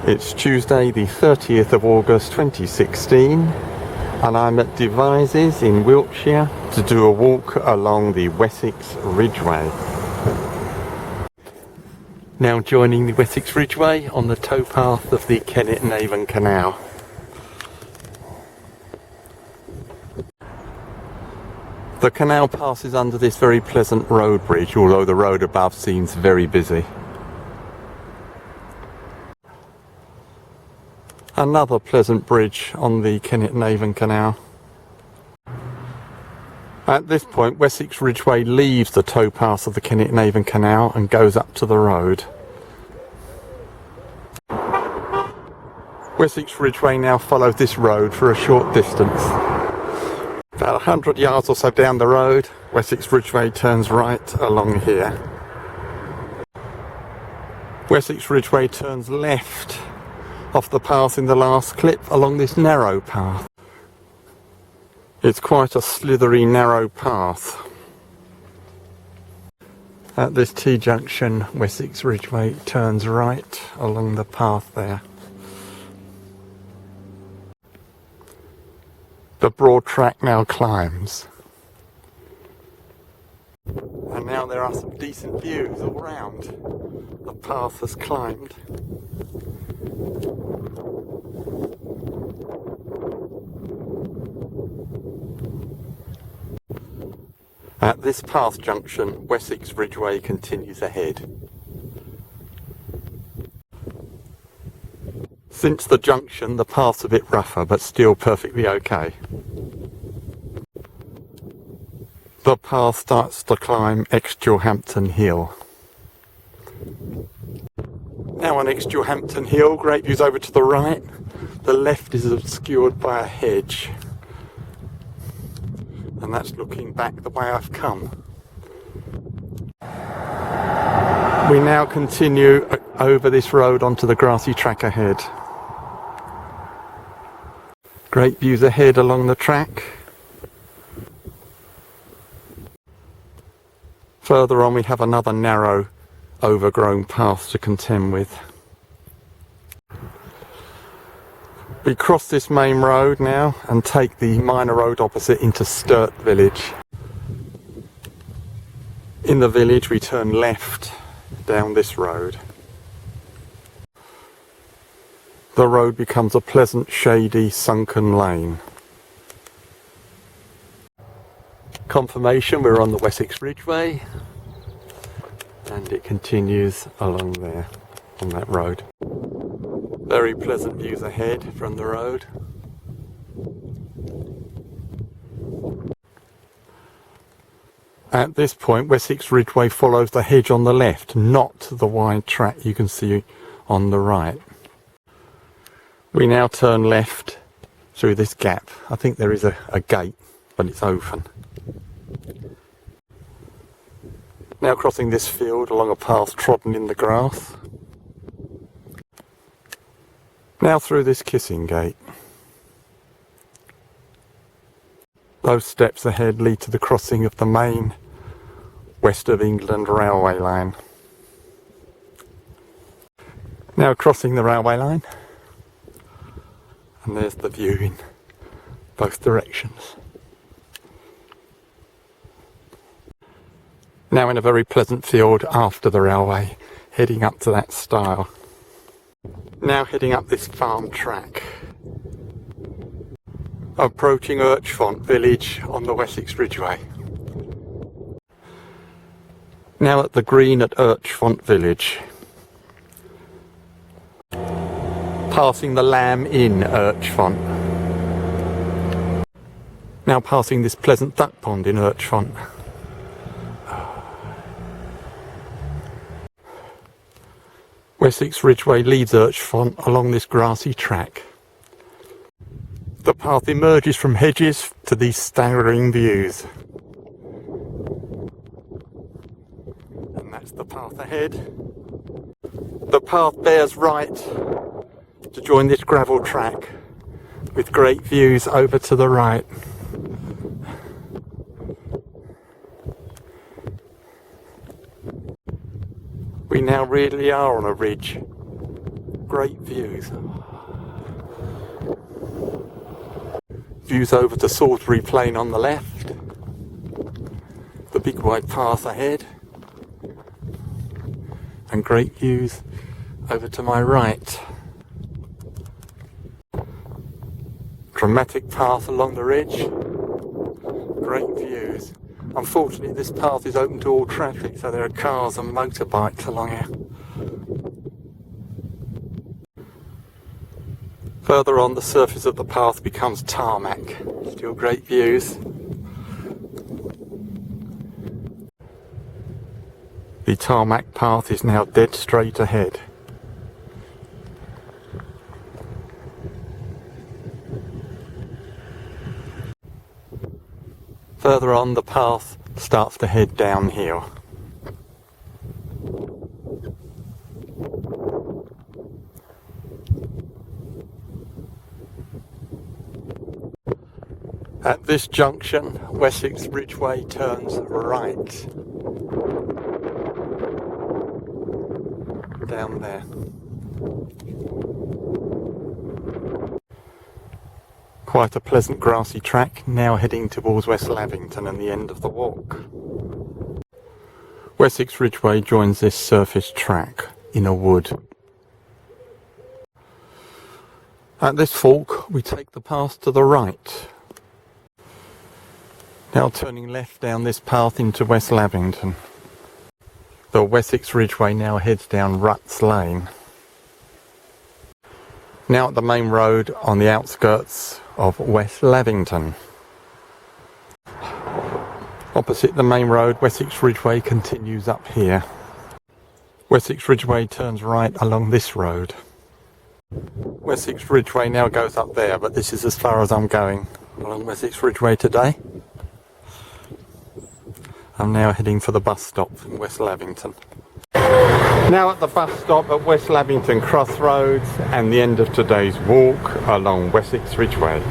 It's Tuesday the 30th of August 2016 and I'm at Devizes in Wiltshire to do a walk along the Wessex Ridgeway. Now joining the Wessex Ridgeway on the towpath of the Kennet and Avon Canal. The canal passes under this very pleasant road bridge, although the road above seems very busy. Another pleasant bridge on the Kennet and Avon Canal. At this point, Wessex Ridgeway leaves the towpath of the Kennet and Avon Canal and goes up to the road. Wessex Ridgeway now follows this road for a short distance. About 100 yards or so down the road, Wessex Ridgeway turns right along here. Wessex Ridgeway turns left off the path in the last clip along this narrow path. It's quite a slithery narrow path. At this T-junction, Wessex Ridgeway turns right along the path there. The broad track now climbs. And now there are some decent views all round. The path has climbed. At this path junction, Wessex Ridgeway continues ahead. Since the junction, the path's a bit rougher, but still perfectly okay. The path starts to climb Hampton Hill. Now on Hampton Hill, great views over to the right. The left is obscured by a hedge. And that's looking back the way I've come. We now continue over this road onto the grassy track ahead. Great views ahead along the track. Further on we have another narrow, overgrown path to contend with. We cross this main road now and take the minor road opposite into Stert village. In the village we turn left down this road. The road becomes a pleasant, shady, sunken lane. Confirmation we're on the Wessex Ridgeway and it continues along there on that road. Very pleasant views ahead from the road. At this point, Wessex Ridgeway follows the hedge on the left, not the wide track you can see on the right. We now turn left through this gap. I think there is a gate, but it's open. Now crossing this field along a path trodden in the grass. Now through this kissing gate. Those steps ahead lead to the crossing of the main West of England railway line. Now crossing the railway line. And there's the view in both directions. Now in a very pleasant field after the railway, heading up to that stile. Now heading up this farm track. Approaching Urchfont village on the Wessex Ridgeway. Now at the green at Urchfont village. Passing the Lamb Inn Urchfont. Now passing this pleasant duck pond in Urchfont. Wessex Ridgeway leads Urchfont along this grassy track. The path emerges from hedges to these staggering views. And that's the path ahead. The path bears right to join this gravel track with great views over to the right. We now really are on a ridge. great views. Views over to Salisbury Plain on the left, the big wide path ahead, and great views over to my right. Dramatic path along the ridge, great views. Unfortunately this path is open to all traffic, so there are cars and motorbikes along here. Further on, the surface of the path becomes tarmac. Still great views. The tarmac path is now dead straight ahead. Further on, the path starts to head downhill. At this junction, Wessex Ridgeway turns right. Down there. Quite a pleasant grassy track, now heading towards West Lavington and the end of the walk. Wessex Ridgeway joins this surface track in a wood. At this fork, we take the path to the right. Now turning left down this path into West Lavington. The Wessex Ridgeway now heads down Ruts Lane. Now at the main road on the outskirts of West Lavington. Opposite the main road, Wessex Ridgeway continues up here. Wessex Ridgeway turns right along this road. Wessex Ridgeway now goes up there, but this is as far as I'm going along Wessex Ridgeway today. I'm now heading for the bus stop in West Lavington. Now at the bus stop at West Lavington Crossroads and the end of today's walk along Wessex Ridgeway.